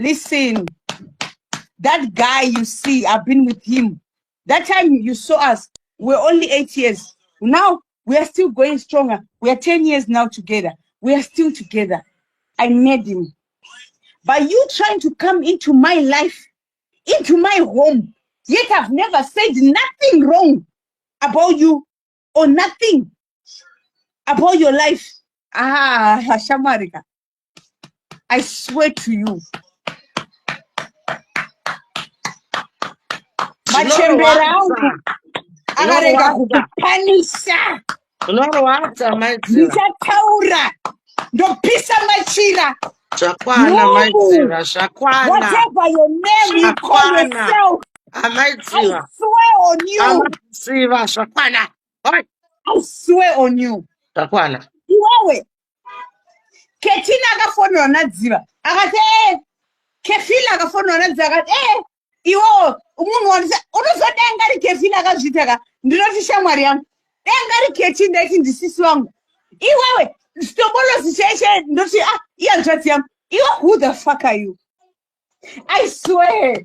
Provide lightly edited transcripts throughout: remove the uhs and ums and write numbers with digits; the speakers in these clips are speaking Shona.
Listen, that guy you see, I've been with him. That time you saw us, we're only 8 years. Now we are still going stronger. We are 10 years now together. We are still together. I met him. But you trying to come into my life, into my home, yet I've never said nothing wrong about you or nothing about your life. Shamarika, I swear to you. Machembera angu akarega kukupanisha. Unorwadza maidzira. Ndichataura ndopisa machira. Zvakwana maidzira, zvakwana. Whatever your name you call yourself, I swear on you. Amaidziva, zvakwana. I swear on you. Zvakwana. Iwewe Ketina akafonera nadziva akati Kefila akafonera nadziva akati iwewe umunhu wanisa unozodenga ri Kefila akazvitaka ndinoti shamwari yangu denga ri Keti ndaiti ndisisi wangu iwewe stomolozi cheshe ndoti iyanzvadzi yangu iwe who the fuck are you? I swear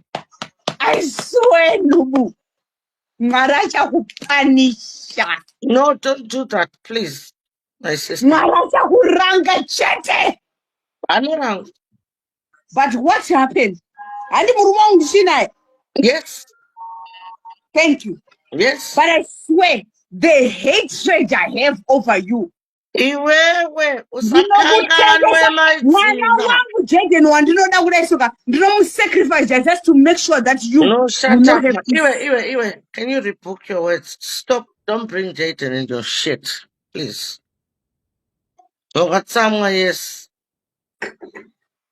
Nubu Mwari achakupanisha. No, don't do that, please, my sister. Mwari achakuranga chete. Anoranga. But what happened? Andi murume wangu ndishinaye. Yes. Thank you. Yes. But I swear, the hatred I have over you. Iwewe usakanganwe maidziva. Mwana wangu Jaden wandinoda kudaisuka ndinomusacrifice just to make sure that you no, shut will up. not have peace. Iwe, can you revoke your words? Stop. Don't bring Jaden in your shit, please. Wakatsamwa, yes.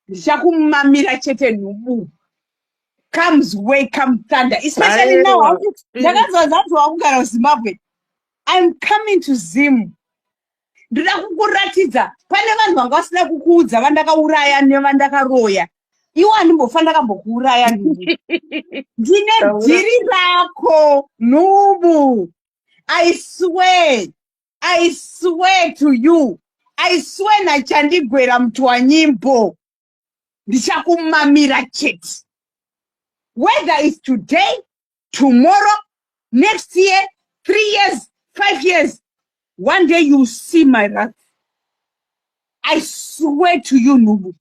Ndichakumamira chete Nubu. Comes way, come thunder. Especially now, Zimbabwe. I'm coming to Zim. Ndoda kukuratidza pane vanhu vanga vasina kukuudza vandakauraya nevandakaroya iwo handimbofana ndakambokuuraya ndine dhiri rako Nubu. I swear to you, I swear nachandigwera mtu wa nyimbo ndichakumamira chete, whether it's today, tomorrow, next year, 3 years, 5 years. One day you see my wrath. I swear to you, Nubu.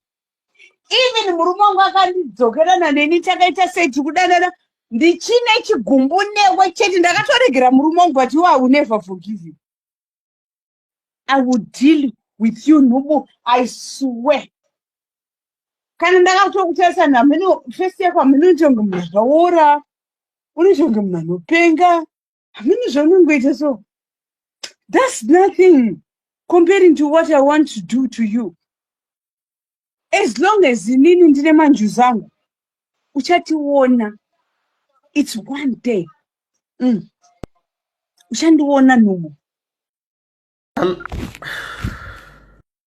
Even murume wangu akandidzokerana neni takaita sei tikudanana ndichine chigumbu newe chete ndakatoregera murume wangu but I will never forgive you. I will deal with you, Nubu. I swear. Kana ndakatokutarisa namene first yako amene chonge mnazvaora uri chonge mnanopenga amene zvaunongoita so. That's nothing comparing to what I want to do to you. As long as inini ndine manju zangu, uchationa. It's one day. Uchandiona Nubu.